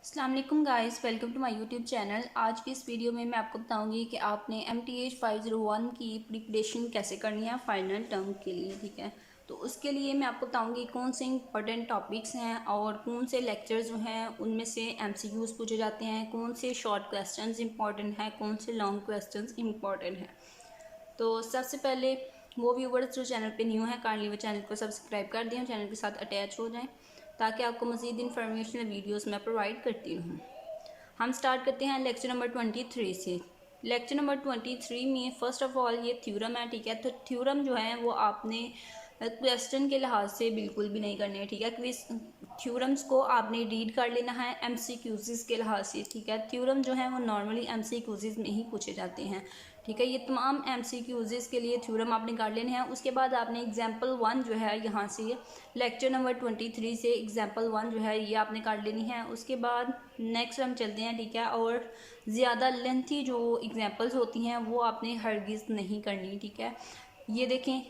अस्सलाम वालेकुम guys, welcome to my YouTube channel. आज की इस वीडियो में मैं आपको बताऊंगी कि आपने MTH 501 की प्रिपरेशन कैसे करनी है फाइनल टर्म के लिए। ठीक है, तो उसके लिए मैं आपको बताऊंगी कौन से इंपॉर्टेंट टॉपिक्स हैं और कौन से लेक्चर्स जो हैं उनमें से MCQs पूछे जाते हैं, कौन से शॉर्ट क्वेश्चंस इंपॉर्टेंट हैं, कौन से लॉन्ग क्वेश्चंस इंपॉर्टेंट हैं। तो सबसे पहले वो व्यूवर्स जो चैनल पे न्यू है काइंडली वो चैनल को सब्सक्राइब कर दें, चैनल के साथ अटैच हो जाएं ताकि आपको मज़ीद इन्फॉर्मेशनल वीडियोस मैं प्रोवाइड करती रहूँ। हम स्टार्ट करते हैं लेक्चर नंबर 23 से। लेक्चर नंबर 23 में फ़र्स्ट ऑफ ऑल ये थ्योरम है। ठीक है, तो थ्योरम जो है वो आपने क्वेश्चन के लिहाज से बिल्कुल भी नहीं करने हैं। ठीक है, क्विज थ्योरम्स को आपने रीड कर लेना है MCQs के लिहाज से। ठीक है, थ्योरम जो है वो नॉर्मली MCQs में ही पूछे जाते हैं। ठीक है, ये तमाम MCQs के लिए थ्योरम आपने कर लेने हैं। उसके बाद आपने एग्जाम्पल 1 जो है यहाँ से लेक्चर नंबर 23 से एग्जाम्पल 1 जो है ये आपने कर लेनी है। उसके बाद नेक्स्ट हम चलते हैं। ठीक है, और ज़्यादा लेंथी जो एग्जाम्पल्स होती हैं वो आपने हरगिज़ नहीं करनी। ठीक है, ये देखें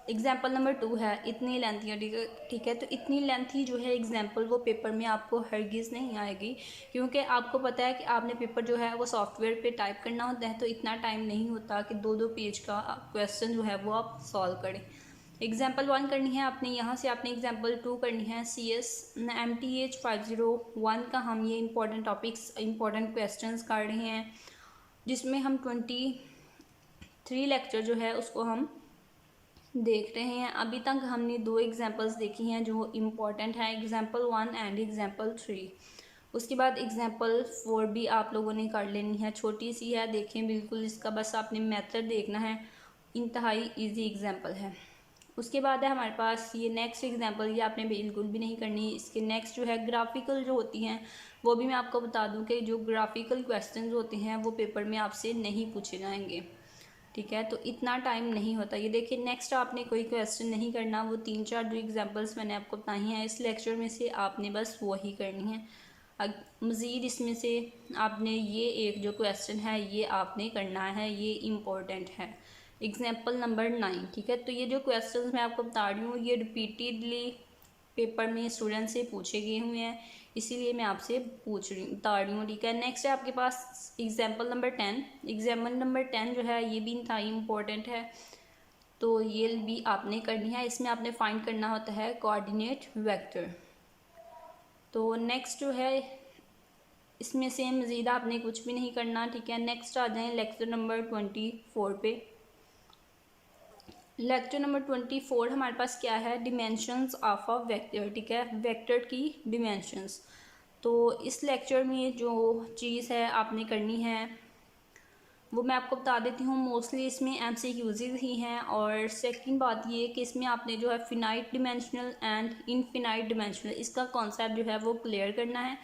एग्जाम्पल नंबर 2 है, इतनी लेंथी है। ठीक है, तो इतनी लेंथी जो है एग्जाम्पल वो पेपर में आपको हरगिज़ नहीं आएगी, क्योंकि आपको पता है कि आपने पेपर जो है वो सॉफ्टवेयर पे टाइप करना होता है, तो इतना टाइम नहीं होता कि दो पेज का क्वेश्चन जो है वो आप सॉल्व करें। एग्जाम्पल 1 करनी है आपने, यहाँ से आपने एग्जाम्पल 2 करनी है। CS MTH 501 का हम ये इंपॉर्टेंट टॉपिक्स इंपॉर्टेंट क्वेश्चंस कर रहे हैं, जिसमें हम 23 लेक्चर जो है उसको हम देख रहे हैं। अभी तक हमने 2 एग्जाम्पल्स देखी हैं जो इम्पॉर्टेंट हैं, एग्जाम्पल 1 एंड एग्जाम्पल 3। उसके बाद एग्जाम्पल 4 भी आप लोगों ने कर लेनी है, छोटी सी है, देखें बिल्कुल इसका बस आपने मेथड देखना है, इंतहाई इजी एग्जाम्पल है। उसके बाद है हमारे पास ये नेक्स्ट एग्जाम्पल, ये आपने बिल्कुल भी नहीं करनी। इसके नेक्स्ट जो है ग्राफिकल जो होती हैं वो भी मैं आपको बता दूं कि जो ग्राफिकल क्वेश्चन होते हैं वो पेपर में आपसे नहीं पूछे जाएंगे। ठीक है, तो इतना टाइम नहीं होता। ये देखिए नेक्स्ट आपने कोई क्वेश्चन नहीं करना, वो 3-4 जो एग्जांपल्स मैंने आपको बताई हैं इस लेक्चर में से आपने बस वही करनी है। मज़ीद इसमें से आपने ये एक जो क्वेश्चन है ये आपने करना है, ये इम्पोर्टेंट है, एग्जाम्पल नंबर 9। ठीक है, तो ये जो क्वेश्चन मैं आपको बता रही हूँ ये रिपीटेडली पेपर में स्टूडेंट से पूछे गए हुए हैं, इसीलिए मैं आपसे बता रही हूँ। ठीक है, नेक्स्ट है आपके पास एग्जाम्पल नंबर 10। एग्जाम्पल नंबर 10 जो है ये भी इंतहा इम्पोर्टेंट है, तो ये भी आपने करनी है। इसमें आपने फाइंड करना होता है कोऑर्डिनेट वेक्टर। तो नेक्स्ट जो है इसमें से मज़ीद आपने कुछ भी नहीं करना। ठीक है, नेक्स्ट आ जाएँ लेक्चर नंबर 24 पे। लेक्चर नंबर 24 हमारे पास क्या है, डिमेंशंस ऑफ अ वेक्टर। ठीक है, वेक्टर की डिमेंशंस। तो इस लेक्चर में जो चीज़ है आपने करनी है वो मैं आपको बता देती हूँ। मोस्टली इसमें MCQs ही हैं, और सेकंड बात ये कि इसमें आपने जो है finite dimensional and infinite dimensional इसका कॉन्सेप्ट जो है वो क्लियर करना है,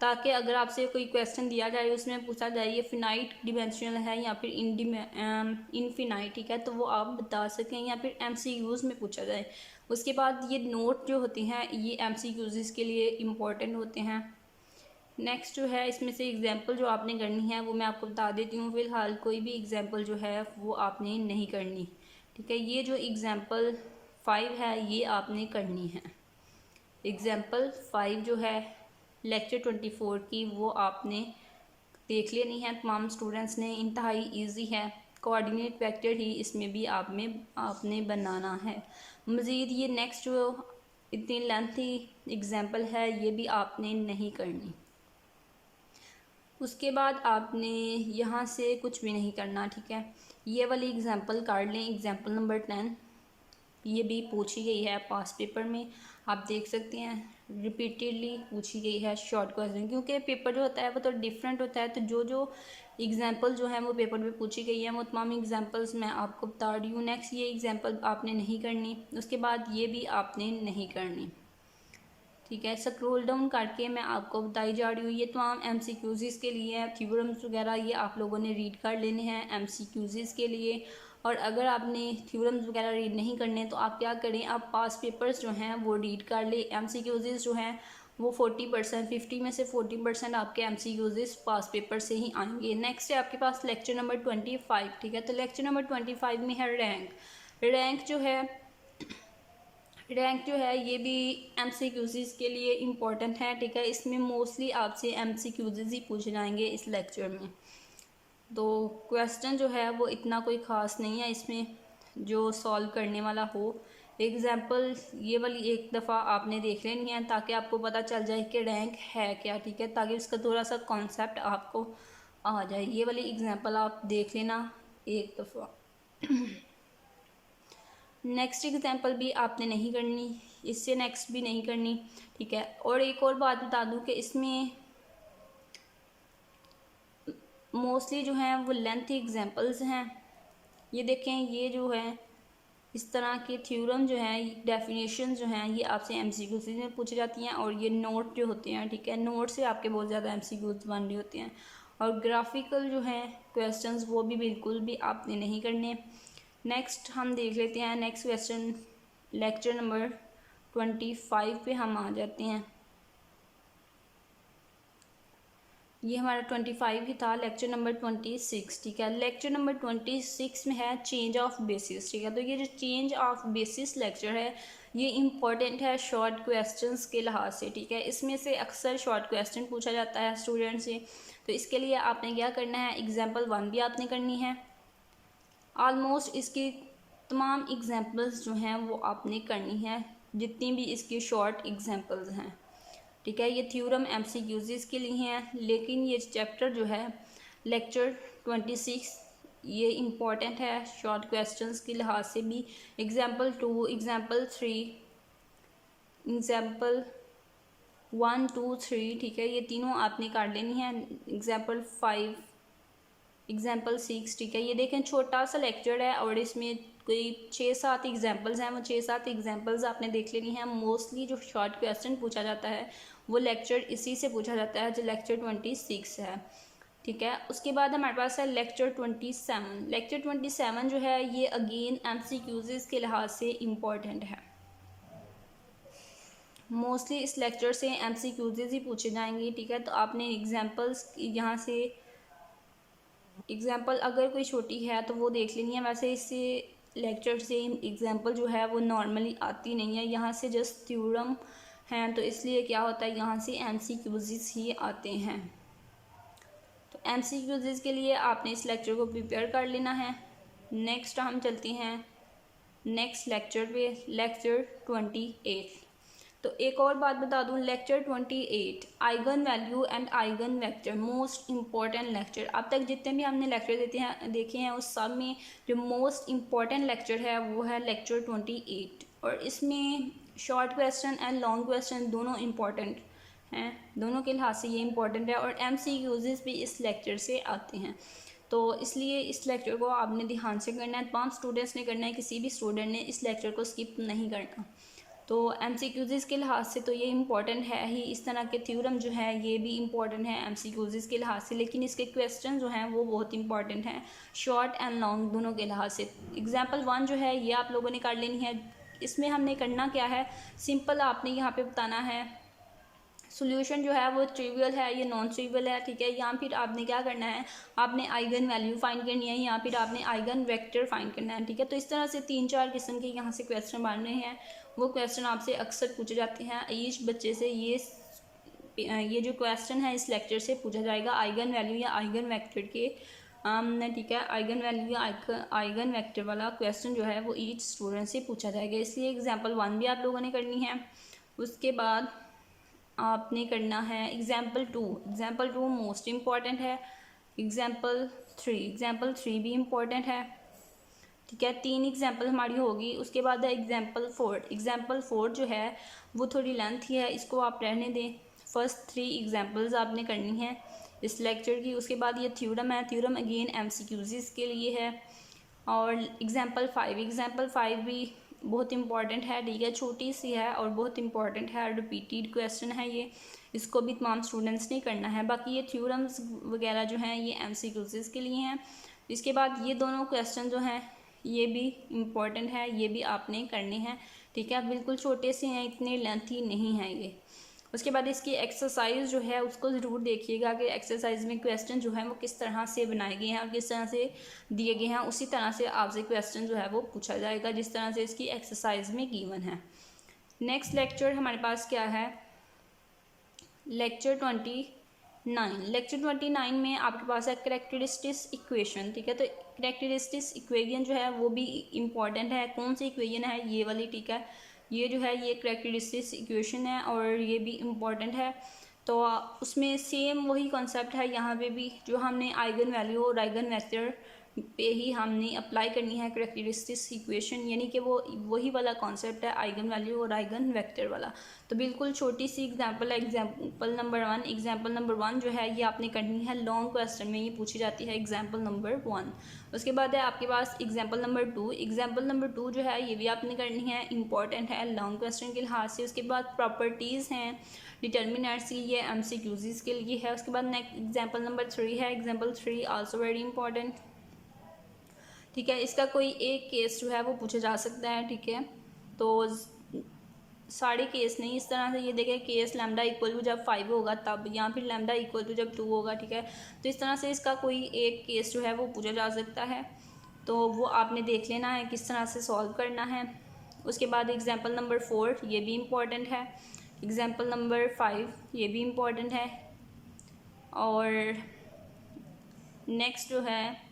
ताकि अगर आपसे कोई क्वेश्चन दिया जाए उसमें पूछा जाए ये फिनाइट डिमेंशनल है या फिर इनफिनाइट, ठीक है, तो वो आप बता सकें, या फिर MCQs में पूछा जाए। उसके बाद ये नोट जो होते हैं ये MCQs के लिए इम्पोर्टेंट होते हैं। नेक्स्ट जो है इसमें से एग्जांपल जो आपने करनी है वो मैं आपको बता देती हूँ। फ़िलहाल कोई भी एग्जांपल जो है वो आपने नहीं करनी। ठीक है, ये जो एग्जांपल 5 है ये आपने करनी है। एग्जांपल 5 जो है लेक्चर 24 की वो आपने देख लेनी है तमाम स्टूडेंट्स ने, इंतहाई इजी है। कोऑर्डिनेट वेक्टर ही इसमें भी आपने बनाना है। मज़ीद ये नेक्स्ट जो इतनी लेंथी एग्जांपल है ये भी आपने नहीं करनी। उसके बाद आपने यहाँ से कुछ भी नहीं करना। ठीक है, ये वाली एग्जांपल कर लें, एग्जांपल नंबर 10 ये भी पूछी गई है पास पेपर में, आप देख सकते हैं रिपीटेडली पूछी गई है शॉर्ट क्वेश्चन, क्योंकि पेपर जो होता है वो तो डिफरेंट होता है। तो जो जो एग्जांपल जो है वो पेपर में पूछी गई है वो तमाम एग्जांपल्स मैं आपको बता रही हूँ। नेक्स्ट ये एग्जांपल आपने नहीं करनी, उसके बाद ये भी आपने नहीं करनी। ठीक है, स्क्रॉल डाउन करके मैं आपको बताई जा रही हूँ, ये तमाम MCQs के लिए हैं। थ्योरम्स वगैरह ये आप लोगों ने रीड कर लेने हैं MCQs के लिए। और अगर आपने थ्योरम्स वगैरह रीड नहीं करने तो आप क्या करें, आप पास पेपर्स जो हैं वो रीड कर लें। MCQs जो हैं वो 40% 50 में से 40% आपके MCQs पास पेपर से ही आएंगे। नेक्स्ट है आपके पास लेक्चर नंबर 25। ठीक है, तो लेक्चर नंबर 25 में है रैंक। रैंक जो है रैंक जो है ये भी MCQs के लिए इम्पोर्टेंट है, ठीक है। इसमें मोस्टली आपसे MCQs ही पूछे जाएंगे इस लेक्चर में। तो क्वेश्चन जो है वो इतना कोई ख़ास नहीं है इसमें जो सॉल्व करने वाला हो। एग्जाम्पल ये वाली एक दफ़ा आपने देख लेनी है ताकि आपको पता चल जाए कि रैंक है क्या, ठीक है, ताकि उसका थोड़ा सा कॉन्सेप्ट आपको आ जाए। ये वाली एग्जाम्पल आप देख लेना एक दफ़ा। नेक्स्ट एग्जाम्पल भी आपने नहीं करनी, इससे नेक्स्ट भी नहीं करनी, ठीक है। और एक और बात बता दूं कि इसमें मोस्टली जो हैं वो लेंथ एग्जाम्पल्स हैं। ये देखें, ये जो है इस तरह के थ्योरम जो हैं, डेफिनेशन जो हैं, ये आपसे MCQs में पूछी जाती हैं। और ये नोट जो होते हैं, ठीक है, नोट से आपके बहुत ज़्यादा MCQs बन रहे होते हैं। और ग्राफिकल जो हैं क्वेश्चंस वो भी बिल्कुल भी आपने नहीं करने। नेक्स्ट हम देख लेते हैं नेक्स्ट क्वेश्चन, लेक्चर नंबर 25 पे हम आ जाते हैं। ये हमारा 25 ही था, लेक्चर नंबर 26, ठीक है। लेक्चर नंबर 26 में है चेंज ऑफ बेसिस, ठीक है। तो ये जो चेंज ऑफ बेसिस लेक्चर है ये इम्पॉर्टेंट है शॉर्ट क्वेश्चंस के लिहाज से, ठीक है। इसमें से अक्सर शॉर्ट क्वेश्चन पूछा जाता है स्टूडेंट से। तो इसके लिए आपने क्या करना है, एग्जाम्पल 1 भी आपने करनी है। ऑलमोस्ट इसकी तमाम एग्जाम्पल्स जो हैं वो आपने करनी है, जितनी भी इसकी शॉर्ट एग्जाम्पल्स हैं, ठीक है। ये थ्योरम MCQs के लिए हैं, लेकिन ये चैप्टर जो है लेक्चर 26 ये इम्पॉर्टेंट है शॉर्ट क्वेश्चंस के लिहाज से भी। एग्जाम्पल 2, एग्जाम्पल 3, एग्जाम्पल 1, 2, 3, ठीक है, ये तीनों आपने काट लेनी है। एग्जाम्पल 5, एग्जाम्पल 6, ठीक है। ये देखें छोटा सा लेक्चर है और इसमें कोई 6-7 एग्जाम्पल्स हैं। वो 6-7 एग्जाम्पल्स आपने देख लेनी है। मोस्टली जो शॉर्ट क्वेश्चन पूछा जाता है वो लेक्चर इसी से पूछा जाता है जो लेक्चर 26 है, ठीक है। उसके बाद हमारे पास है लेक्चर 27। लेक्चर 27 जो है ये अगेन MCQs के लिहाज से इम्पॉर्टेंट है। मोस्टली इस लेक्चर से MCQs ही पूछे जाएंगे, ठीक है। तो आपने एग्जाम्पल्स यहाँ से एग्जाम्पल अगर कोई छोटी है तो वो देख लेनी है। वैसे इससे लेक्चर से एग्जाम्पल जो है वो नॉर्मली आती नहीं है, यहाँ से जस्ट थ्योरम हैं, तो इसलिए क्या होता है यहाँ से MCQs ही आते हैं। तो MCQs के लिए आपने इस लेक्चर को प्रिपेयर कर लेना है। नेक्स्ट हम चलते हैं नेक्स्ट लेक्चर पे, लेक्चर 28। तो एक और बात बता दूं, lecture 28 eigen value and eigen vector most important lecture. अब तक जितने भी हमने लेक्चर देखे हैं उस सब में जो मोस्ट इम्पॉर्टेंट लेक्चर है वो है लेक्चर 28। और इसमें short question and long question दोनों इम्पॉर्टेंट हैं, दोनों के लिहाज से ये इम्पॉर्टेंट है। और MCQs भी इस लेक्चर से आते हैं, तो इसलिए इस लेक्चर को आपने ध्यान से करना है। तमाम स्टूडेंट्स ने करना है, किसी भी स्टूडेंट ने इस लेक्चर को स्किप नहीं करना। तो MCQs के लिहाज से तो ये इम्पॉर्टेंट है ही। इस तरह के थ्योरम जो है ये भी इम्पॉर्टेंट है MCQs के लिहाज से, लेकिन इसके क्वेश्चन जो हैं वो बहुत इंपॉर्टेंट हैं शॉर्ट एंड लॉन्ग दोनों के लिहाज से। एग्जाम्पल 1 जो है ये आप लोगों ने कर लेनी है। इसमें हमने करना क्या है, सिंपल आपने यहाँ पे बताना है सोल्यूशन जो है वो ट्रिवियल है ये नॉन ट्रिवियल है, ठीक है। या फिर आपने क्या करना है, आपने आइगन वैल्यू फाइंड करनी है या फिर आपने आइगन वेक्टर फाइंड करना है, ठीक है। तो इस तरह से 3-4 किस्म के यहाँ से क्वेश्चन बन रहे हैं। वो क्वेश्चन आपसे अक्सर पूछे जाते हैं। ईच बच्चे से ये जो क्वेश्चन है इस लेक्चर से पूछा जाएगा आइगन वैल्यू या आइगन वेक्टर के, ठीक है। आइगन वैल्यू या आइगन वेक्टर वाला क्वेश्चन जो है वो ईच स्टूडेंट से पूछा जाएगा, इसलिए एग्जाम्पल 1 भी आप लोगों ने करनी है। उसके बाद आपने करना है एग्जाम्पल 2। एग्जाम्पल 2 मोस्ट इम्पॉर्टेंट है। एग्जाम्पल 3 भी इम्पॉर्टेंट है, ठीक है। 3 एग्जाम्पल हमारी होगी। उसके बाद है एग्जाम्पल 4। एग्जाम्पल 4 जो है वो थोड़ी लेंथ ही है, इसको आप रहने दें। फर्स्ट 3 एग्जाम्पल्स आपने करनी है इस लेक्चर की। उसके बाद ये थ्योरम है, थ्योरम अगेन MCQs के लिए है। और एग्जाम्पल 5 भी बहुत इंपॉर्टेंट है, ठीक है। छोटी सी है और बहुत इंपॉर्टेंट है, रिपीटेड क्वेश्चन है ये, इसको भी तमाम स्टूडेंट्स ने करना है। बाकी ये थ्योरम्स वगैरह जो हैं ये MCQs के लिए हैं। इसके बाद ये दोनों क्वेश्चन जो हैं ये भी इम्पॉर्टेंट है, ये भी आपने करने हैं, ठीक है। बिल्कुल छोटे से हैं, इतने लेंथी नहीं हैं ये। उसके बाद इसकी एक्सरसाइज जो है उसको ज़रूर देखिएगा कि एक्सरसाइज में क्वेश्चन जो है वो किस तरह से बनाए गए हैं और किस तरह से दिए गए हैं, उसी तरह से आपसे क्वेश्चन जो है वो पूछा जाएगा जिस तरह से इसकी एक्सरसाइज में गिवन है, नेक्स्ट लेक्चर हमारे पास क्या है, लेक्चर 29। लेक्चर 29 में आपके पास है करेक्टरिस्टिक्स इक्वेशन, ठीक है। तो करेक्टरिस्टिक्स इक्वेशन जो है वो भी इम्पॉर्टेंट है। कौन सी इक्वेशन है, ये वाली, ठीक है। ये जो है ये करेक्टरिस्टिक्स इक्वेशन है और ये भी इम्पॉर्टेंट है। तो उसमें सेम वही कॉन्सेप्ट है यहाँ पे भी, जो हमने आइगन वैल्यू और आइगन वेक्टर पे ही हमने अप्लाई करनी है करेक्टरिस्टिक्स इक्वेशन, यानी कि वो वही वाला कॉन्सेप्ट है आइगन वैल्यू और आइगन वेक्टर वाला। तो बिल्कुल छोटी सी एग्जांपल है, एग्जांपल नंबर 1। एग्जांपल नंबर 1 जो है ये आपने करनी है, लॉन्ग क्वेश्चन में ये पूछी जाती है एग्जांपल नंबर 1। उसके बाद है आपके पास एग्जांपल नंबर 2। एग्जांपल नंबर 2 जो है ये भी आपने करनी है, इंपॉर्टेंट है लॉन्ग क्वेश्चन के लिहाज से। उसके बाद प्रॉपर्टीज़ हैं डिटर्मिनेंट्स की, ये MCQs के लिए है। उसके बाद नेक्स्ट एग्जांपल नंबर 3 है, एग्जांपल 3 आल्सो वेरी इंपॉर्टेंट, ठीक है। इसका कोई एक केस जो है वो पूछा जा सकता है, ठीक है। तो सारे केस नहीं, इस तरह से ये देखें केस लैम्डा इक्वल टू जब 5 होगा तब, या फिर लैम्डा इक्वल टू जब 2 होगा, ठीक है। तो इस तरह से इसका कोई एक केस जो है वो पूछा जा सकता है, तो वो आपने देख लेना है किस तरह से सॉल्व करना है। उसके बाद एग्जांपल नंबर 4 ये भी इम्पॉर्टेंट है, एग्जांपल नंबर 5 ये भी इम्पॉर्टेंट है। और नेक्स्ट जो है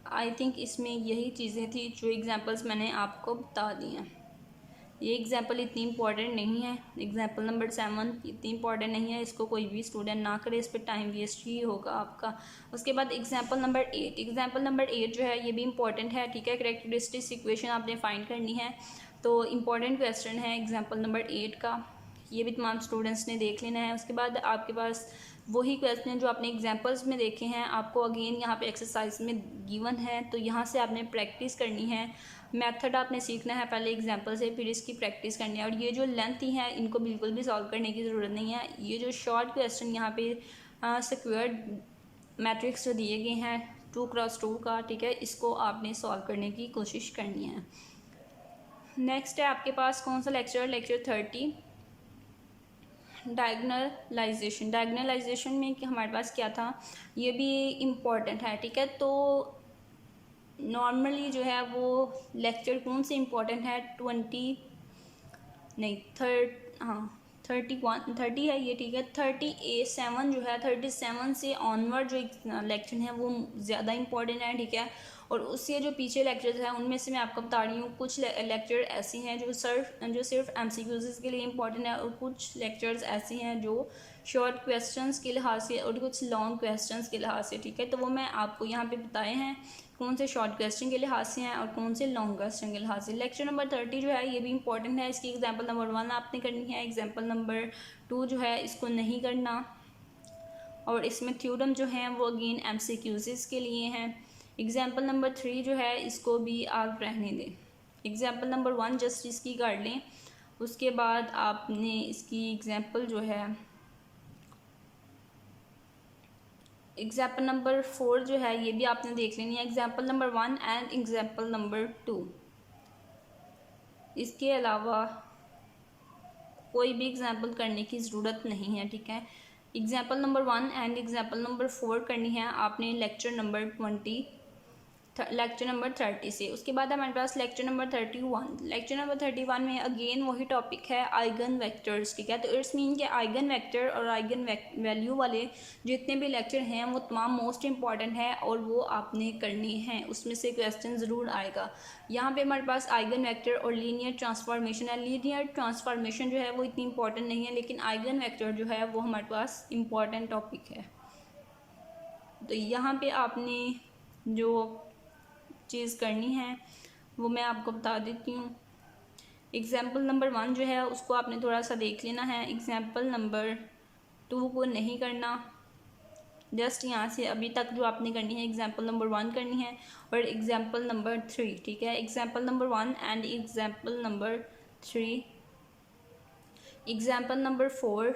आई थिंक इसमें यही चीज़ें थी जो एग्जांपल्स मैंने आपको बता दी हैं। ये एग्जांपल इतनी इंपॉर्टेंट नहीं है, एग्जांपल नंबर 7 इतनी इंपॉर्टेंट नहीं है, इसको कोई भी स्टूडेंट ना करे, इस पर टाइम वेस्ट ही होगा आपका। उसके बाद एग्जांपल नंबर 8। एग्जांपल नंबर 8 जो है ये भी इंपॉर्टेंट है, ठीक है। करेक्टरिस्टिक्स इक्वेशन आपने फाइंड करनी है, तो इम्पॉर्टेंट क्वेश्चन है एग्जांपल नंबर 8 का, ये भी तमाम स्टूडेंट्स ने देख लेना है। उसके बाद आपके पास वही क्वेश्चन जो आपने एग्जांपल्स में देखे हैं, आपको अगेन यहाँ पे एक्सरसाइज में गिवन है, तो यहाँ से आपने प्रैक्टिस करनी है। मेथड आपने सीखना है पहले एग्जांपल से, फिर इसकी प्रैक्टिस करनी है। और ये जो लेंथ ही है इनको बिल्कुल भी सॉल्व करने की ज़रूरत नहीं है। ये जो शॉर्ट क्वेश्चन यहाँ पे स्क्वायर्ड मैट्रिक्स जो दिए गए हैं 2x2 का, ठीक है, इसको आपने सॉल्व करने की कोशिश करनी है। नेक्स्ट है आपके पास कौन सा लेक्चर, लेक्चर 30 डायगनलाइजेशन। डायगनलाइजेशन में कि हमारे पास क्या था, ये भी इम्पॉर्टेंट है, ठीक है। तो नॉर्मली जो है वो लेक्चर कौन से इम्पॉर्टेंट है, 30 है ये, ठीक है। 37 जो है, 37 से ऑनवर्ड जो लेक्चर है वो ज़्यादा इंपॉर्टेंट है, ठीक है। और उससे जो पीछे लेक्चर्स हैं उनमें से मैं आपको बता रही हूँ कुछ लेक्चर ऐसे हैं जो सिर्फ MCQs के लिए इंपॉर्टेंट है, और कुछ लेक्चर्स ऐसे हैं जो शॉर्ट क्वेश्चंस के लिहाज से और कुछ लॉन्ग क्वेश्चंस के लिहाज से, ठीक है। तो वो मैं आपको यहाँ पे बताए हैं कौन से शॉर्ट क्वेश्चन के लिहाज से हैं और कौन से लॉन्ग क्वेश्चन के लिहाज से। लेक्चर नंबर 30 जो है ये भी इंपॉर्टेंट है, इसकी एग्जांपल नंबर 1 आपने करनी है, एग्जांपल नंबर 2 जो है इसको नहीं करना। और इसमें थ्योरम जो हैं वो अगेन MCQs के लिए हैं। एग्जांपल नंबर 3 जो है इसको भी आप रहने दें। एग्जांपल नंबर 1 जस्ट इसकी कर लें, उसके बाद आपने इसकी एग्जांपल जो है एग्जाम्पल नंबर 4 जो है ये भी आपने देख लेनी है, example number 1 and example number 2। इसके अलावा कोई भी एग्जाम्पल करने की ज़रूरत नहीं है, ठीक है। Example number 1 and example number 4 करनी है आपने लेक्चर नंबर 30 से। उसके बाद हमारे पास लेक्चर नंबर 31। लेक्चर नंबर 31 में अगेन वही टॉपिक है आइगन वेक्टर्स, ठीक है। तो इट्स मीन कि आइगन वेक्टर और आइगन वैल्यू वाले जितने भी लेक्चर हैं वो तमाम मोस्ट इंपॉर्टेंट है और वो आपने करनी है, उसमें से क्वेश्चन ज़रूर आएगा। यहाँ पे हमारे पास आइगन वेक्टर और लीनियर ट्रांसफॉर्मेशन है। लीनियर ट्रांसफॉर्मेशन जो है वो इतनी इंपॉर्टेंट नहीं है, लेकिन आइगन वेक्टर जो है वो हमारे पास इम्पॉर्टेंट टॉपिक है। तो यहाँ पे आपने जो चीज़ करनी है वो मैं आपको बता देती हूँ। एग्जाम्पल नंबर 1 जो है उसको आपने थोड़ा सा देख लेना है, एग्जाम्पल नंबर 2 को नहीं करना। जस्ट यहाँ से अभी तक जो आपने करनी है एग्जाम्पल नंबर 1 करनी है और एग्जाम्पल नंबर 3, ठीक है। Example number 1 and example number 3, example number 4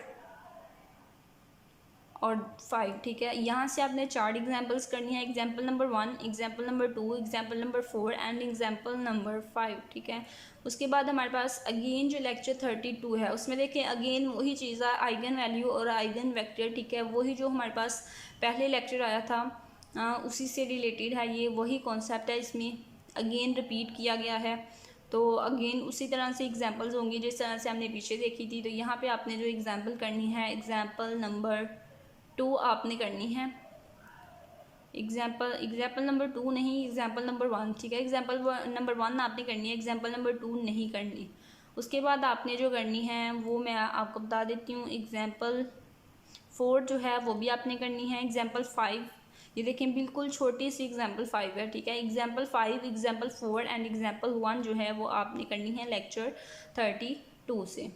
और 5, ठीक है। यहाँ से आपने 4 एग्जाम्पल्स करनी है, example number 1, example number 2, example number 4 and example number 5, ठीक है। उसके बाद हमारे पास अगेन जो लेक्चर 32 है उसमें देखें अगेन वही चीज़ है, आइगन वैल्यू और आइगन वेक्टर, ठीक है। वही जो हमारे पास पहले लेक्चर आया था उसी से रिलेटेड है, ये वही कॉन्सेप्ट है, इसमें अगेन रिपीट किया गया है। तो अगेन उसी तरह से एग्जांपल्स होंगी जिस तरह से हमने पीछे देखी थी। तो यहाँ पे आपने जो एग्जांपल करनी है, एग्जांपल नंबर 2 आपने करनी है। एग्जाम्पल नंबर 2 नहीं, एग्जाम्पल नंबर 1, ठीक है। एग्जाम्पल नंबर 1 आपने करनी है, एग्जाम्पल नंबर 2 नहीं करनी। उसके बाद आपने जो करनी है वो मैं आपको बता देती हूँ। एग्जाम्पल 4 जो है वो भी आपने करनी है। एग्जाम्पल 5, ये देखें बिल्कुल छोटी सी एग्जाम्पल 5 है, ठीक है। एग्जाम्पल 5, एग्जाम्पल 4 एंड एग्जाम्पल 1 जो है वो आपने करनी है लेक्चर 32 से।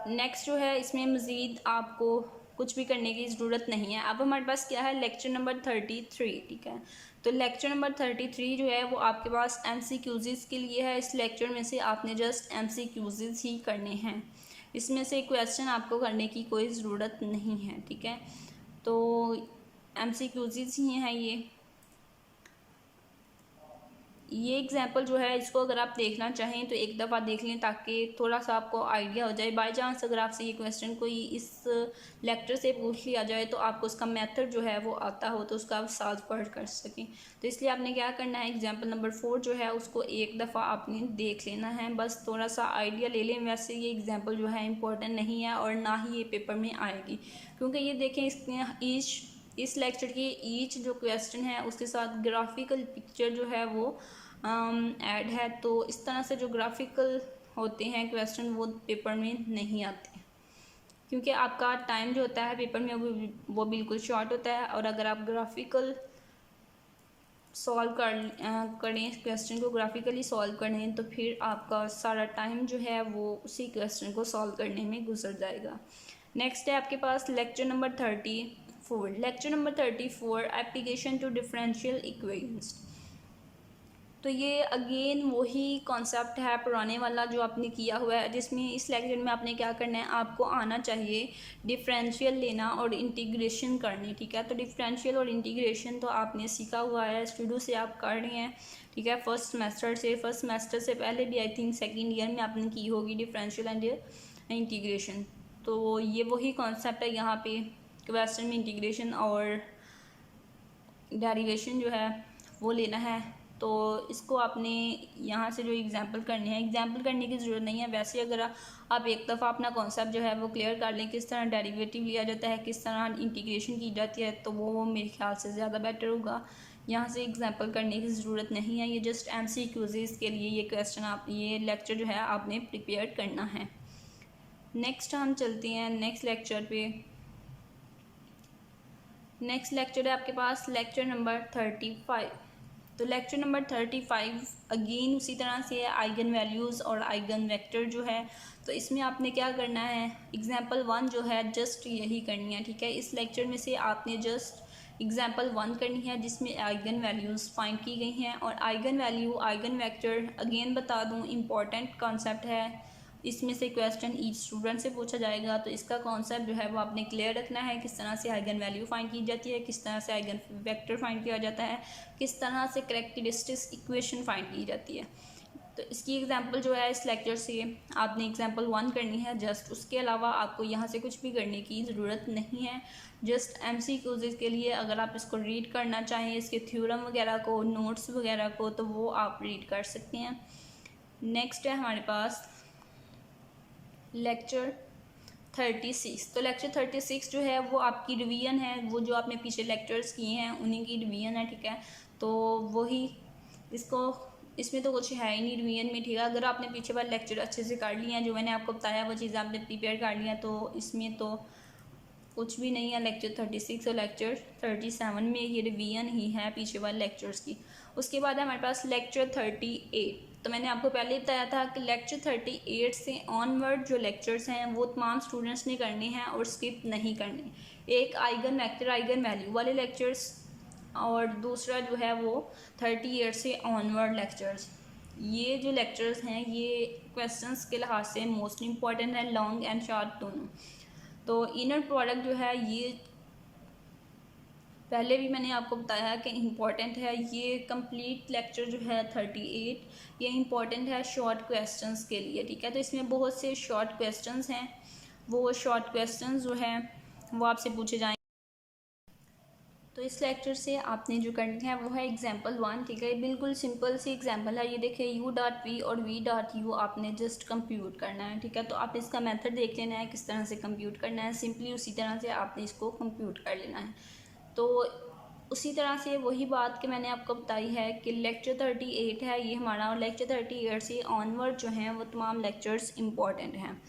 नेक्स्ट जो है इसमें मज़ीद आपको कुछ भी करने की ज़रूरत नहीं है। अब हमारे पास क्या है, लेक्चर नंबर 33, ठीक है। तो लेक्चर नंबर 33 जो है वो आपके पास MCQs के लिए है। इस लेक्चर में से आपने जस्ट MCQs ही करने हैं, इसमें से क्वेश्चन आपको करने की कोई ज़रूरत नहीं है, ठीक है। तो MCQs ही हैं ये एग्जाम्पल जो है इसको अगर आप देखना चाहें तो एक दफ़ा देख लें ताकि थोड़ा सा आपको आइडिया हो जाए। बाय चांस अगर आपसे ये क्वेश्चन कोई इस लेक्चर से पूछ लिया जाए तो आपको उसका मेथड जो है वो आता हो तो उसका आप सॉल्व पढ़ कर सकें। तो इसलिए आपने क्या करना है, एग्जाम्पल नंबर 4 जो है उसको एक दफ़ा आपने देख लेना है, बस थोड़ा सा आइडिया ले लें। वैसे ये एग्जाम्पल जो है इम्पोर्टेंट नहीं है और ना ही ये पेपर में आएगी, क्योंकि ये देखें इस लेक्चर की ईच जो क्वेश्चन है उसके साथ ग्राफिकल पिक्चर जो है वो ऐड है। तो इस तरह से जो ग्राफिकल होते हैं क्वेश्चन वो पेपर में नहीं आते, क्योंकि आपका टाइम जो होता है पेपर में वो बिल्कुल शॉर्ट होता है। और अगर आप ग्राफिकल सॉल्व करें, क्वेश्चन को ग्राफिकली सॉल्व करें तो फिर आपका सारा टाइम जो है वो उसी क्वेश्चन को सॉल्व करने में गुजर जाएगा। नेक्स्ट है आपके पास lecture number 34। Lecture number 34 application to differential equations. तो ये अगेन वही कॉन्सेप्ट है पुराने वाला जो आपने किया हुआ है, जिसमें इस लेक्चर में आपने क्या करना है, आपको आना चाहिए डिफरेंशियल लेना और इंटीग्रेशन करनी, ठीक है। तो डिफरेंशियल और इंटीग्रेशन तो आपने सीखा हुआ है, शुरू से आप कर रहे हैं, ठीक है। फर्स्ट सेमेस्टर से पहले भी आई थिंक सेकेंड ईयर में आपने की होगी डिफरेंशियल एंड इंटीग्रेशन। तो ये वही कॉन्सेप्ट है यहाँ पे क्वेश्चन में, इंटीग्रेशन और डेरिवेशन जो है वो लेना है। तो इसको आपने यहाँ से जो एग्जाम्पल करने हैं, एग्जाम्पल करने की ज़रूरत नहीं है। वैसे अगर आप एक दफ़ा अपना कॉन्सेप्ट जो है वो क्लियर कर लें, किस तरह डेरिवेटिव लिया जाता है, किस तरह इंटीग्रेशन की जाती है, तो वो मेरे ख्याल से ज़्यादा बेटर होगा। यहाँ से एग्जाम्पल करने की ज़रूरत नहीं है, ये जस्ट MCQs के लिए ये क्वेश्चन ये लेक्चर जो है आपने प्रिपेयर करना है। नेक्स्ट हम चलते हैं नेक्स्ट लेक्चर पे। नेक्स्ट लेक्चर है आपके पास लेक्चर नंबर 35। तो लेक्चर नंबर 35 अगेन उसी तरह से है, आइगन वैल्यूज़ और आइगन वेक्टर जो है। तो इसमें आपने क्या करना है, एग्जाम्पल 1 जो है जस्ट यही करनी है, ठीक है। इस लेक्चर में से आपने जस्ट एग्जाम्पल 1 करनी है जिसमें आइगन वैल्यूज़ फाइंड की गई हैं। और eigen value eigen vector again बता दूँ इम्पॉर्टेंट कॉन्सेप्ट है, इसमें से क्वेश्चन ईच स्टूडेंट से पूछा जाएगा। तो इसका कॉन्सेप्ट जो है वो आपने क्लियर रखना है, किस तरह से आइगन वैल्यू फाइंड की जाती है, किस तरह से आइगन वेक्टर फाइंड किया जाता है, किस तरह से कैरेक्टरिस्टिक्स इक्वेशन फाइंड की जाती है। तो इसकी एग्जांपल जो है इस लेक्चर से आपने एग्जांपल 1 करनी है जस्ट, उसके अलावा आपको यहाँ से कुछ भी करने की ज़रूरत नहीं है। जस्ट MCQs के लिए अगर आप इसको रीड करना चाहें, इसके थ्योरम वगैरह को, नोट्स वगैरह को, तो वो आप रीड कर सकते हैं। नेक्स्ट है हमारे पास लेक्चर 36। तो लेक्चर 36 जो है वो आपकी रिवीजन है, वो जो आपने पीछे लेक्चर्स किए हैं उन्हीं की रिवीजन है, ठीक है। तो वही इसमें तो कुछ है ही नहीं रिवीजन में, ठीक है। अगर आपने पीछे वाले लेक्चर अच्छे से कर लिए हैं, जो मैंने आपको बताया वो चीज़ आपने प्रिपेयर कर लिया, तो इसमें तो कुछ भी नहीं है। लेक्चर 36 और लेक्चर 37 में ये रिवीजन ही है पीछे वाले लेक्चर्स की। उसके बाद है हमारे पास लेक्चर 38। तो मैंने आपको पहले ही बताया था कि लेक्चर 38 से ऑनवर्ड जो लेक्चर्स हैं वो तमाम स्टूडेंट्स ने करने हैं और स्किप नहीं करने। एक आइगन वेक्टर आइगन वैल्यू वाले लेक्चर्स और दूसरा जो है वो 38 से ऑनवर्ड लेक्चर्स। ये जो लेक्चर्स हैं ये क्वेश्चंस के लिहाज से मोस्ट इम्पॉर्टेंट है, लॉन्ग एंड शॉर्ट दोनों। तो इनर प्रोडक्ट जो है ये पहले भी मैंने आपको बताया कि इम्पॉर्टेंट है। ये कंप्लीट लेक्चर जो है 38 ये इम्पॉर्टेंट है शॉर्ट क्वेश्चंस के लिए, ठीक है। तो इसमें बहुत से शॉर्ट क्वेश्चंस हैं, वो शॉर्ट क्वेश्चंस जो हैं वो आपसे पूछे जाएंगे। तो तो इस लेक्चर से आपने जो करना है वो है एग्जाम्पल 1, ठीक है। बिल्कुल सिंपल सी एग्जाम्पल है, ये देखिए u.v और v.u आपने जस्ट कंप्यूट करना है, ठीक है। तो आप इसका मेथड देख लेना है किस तरह से कंप्यूट करना है, सिंपली उसी तरह से आपने इसको कंप्यूट कर लेना है। तो उसी तरह से वही बात कि मैंने आपको बताई है कि लेक्चर 38 है ये हमारा, और लेक्चर 38 से ऑनवर्ड जो हैं वो तमाम लेक्चर्स इंपॉर्टेंट हैं,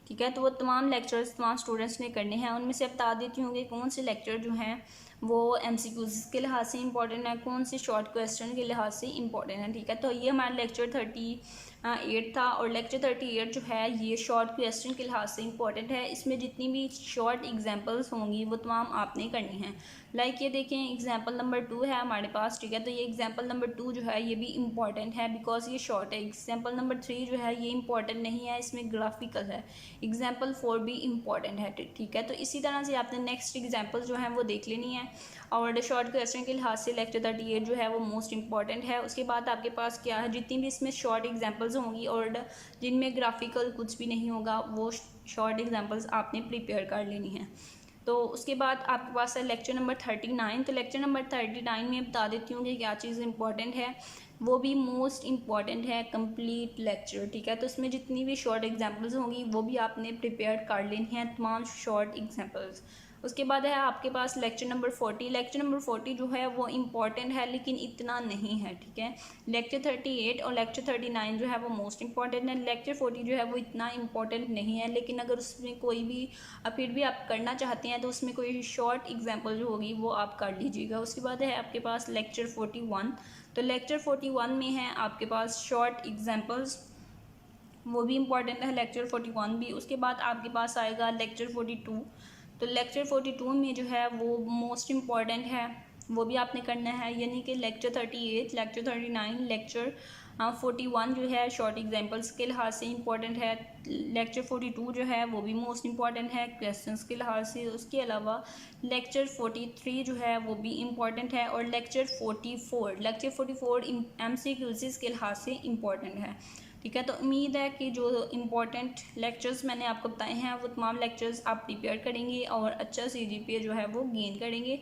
ठीक है। तो वो तमाम लेक्चर्स तमाम स्टूडेंट्स ने करने हैं। उनमें से बता देती हूँ कि कौन से लेक्चर जो हैं वो MCQs के लिहाज से इंपॉर्टेंट है, कौन से शॉर्ट क्वेश्चन के लिहाज से इंपॉर्टेंट है, ठीक है। तो ये हमारा लेक्चर 38 था, और लेक्चर 38 जो है ये शॉर्ट क्वेश्चन के लिहाज से इंपॉर्टेंट है। इसमें जितनी भी शॉर्ट एग्जांपल्स होंगी वो तमाम आपने करनी है। लाइक ये देखें एग्जांपल नंबर 2 है हमारे पास, ठीक है। तो ये एग्जांपल नंबर 2 जो है ये भी इंपॉर्टेंट है बिकॉज ये शॉर्ट है। एग्जांपल नंबर 3 जो है ये इंपॉर्टेंट नहीं है, इसमें ग्राफिकल है। एग्जांपल 4 भी इंपॉर्टेंट है, ठीक है। तो इसी तरह से आपने नेक्स्ट एग्जांपल जो है वो देख लेनी है। और शॉर्ट क्वेश्चन के लिहाज से लेक्चर 38 जो है वो मोस्ट इंपॉर्टेंट है। उसके बाद आपके पास क्या है, जितनी भी इसमें शॉर्ट एग्जांपल्स होंगी और जिनमें ग्राफिकल कुछ भी नहीं होगा वो शॉर्ट एग्जांपल्स आपने प्रिपेयर कर लेनी है। तो उसके बाद आपके पास है लेक्चर नंबर 39। तो लेक्चर नंबर 39 में बता देती हूँ कि क्या चीज़ इंपॉर्टेंट है, वो भी मोस्ट इम्पॉर्टेंट है कंप्लीट लेक्चर, ठीक है। तो इसमें जितनी भी शॉर्ट एग्जांपल्स होंगी वो भी आपने प्रिपेयर कर लेनी है, तमाम शॉर्ट एग्जांपल्स। उसके बाद है आपके पास लेक्चर नंबर 40। लेक्चर नंबर 40 जो है वो इम्पॉर्टेंट है लेकिन इतना नहीं है, ठीक है। लेक्चर 38 और लेक्चर 39 जो है वो मोस्ट इंपॉर्टेंट है। लेक्चर 40 जो है वो इतना इम्पॉर्टेंट नहीं है, लेकिन अगर उसमें कोई भी फिर भी आप करना चाहते हैं तो उसमें कोई शॉर्ट एग्जाम्पल जो होगी वो आप कर लीजिएगा। उसके बाद है आपके पास लेक्चर 41। तो लेक्चर 41 में है आपके पास शॉर्ट एग्जाम्पल्स, वो भी इम्पॉर्टेंट है लेक्चर 41 भी। उसके बाद आपके पास आएगा लेक्चर 42। तो लेक्चर 42 में जो है वो मोस्ट इम्पॉर्टेंट है, वो भी आपने करना है, यानी कि लेक्चर 38, लेक्चर 39, लेक्चर 41 जो है शॉर्ट एग्जांपल्स के लिहाज से इंपॉर्टेंट है। लेक्चर 42 जो है वो भी मोस्ट इम्पॉर्टेंट है क्वेश्चंस के लिहाज से। उसके अलावा लेक्चर 43 जो है वो भी इम्पॉर्टेंट है, और लेक्चर 44 MCQs के लिहाज से इम्पॉर्टेंट है, ठीक है। तो उम्मीद है कि जो इम्पोर्टेंट लेक्चर्स मैंने आपको बताए हैं वो तमाम लेक्चर्स आप प्रिपेयर करेंगे और अच्छा CGPA जो है वो गेन करेंगे।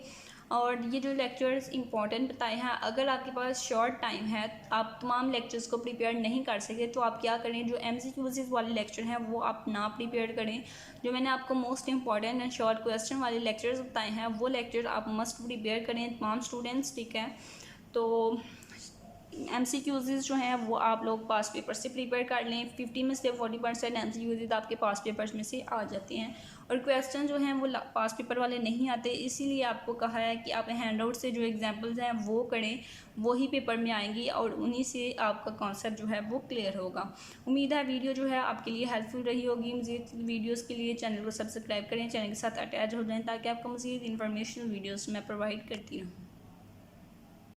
और ये जो लेक्चर्स इंपॉर्टेंट बताए हैं, अगर आपके पास शॉर्ट टाइम है, आप तमाम लेक्चर्स को प्रिपेयर नहीं कर सके तो आप क्या करें, जो MCQs वाले लेक्चर हैं वो आप ना प्रिपेयर करें। जो मैंने आपको most important and short question वाले लेक्चर्स बताए हैं वो लेक्चर आप मस्ट प्रिपेयर करें तमाम स्टूडेंट्स, ठीक है। तो MCQs जो हैं वो आप लोग पास पेपर से प्रिपेयर कर लें। 50 में से 40% MCQs आपके पास पेपर्स में से आ जाते हैं, और क्वेश्चन जो हैं वो पास पेपर वाले नहीं आते। इसीलिए आपको कहा है कि आप हैंड आउट से जो एग्जांपल्स हैं वो करें, वही पेपर में आएंगी और उन्हीं से आपका कॉन्सेप्ट जो है वो क्लियर होगा। उम्मीद है वीडियो जो है आपके लिए हेल्पफुल रही होगी। मज़ीद वीडियोज़ के लिए चैनल को सब्सक्राइब करें, चैनल के साथ अटैच हो जाएँ ताकि आपको मज़ीद इन्फॉर्मेशनल वीडियोज़ मैं प्रोवाइड करती रहूँ।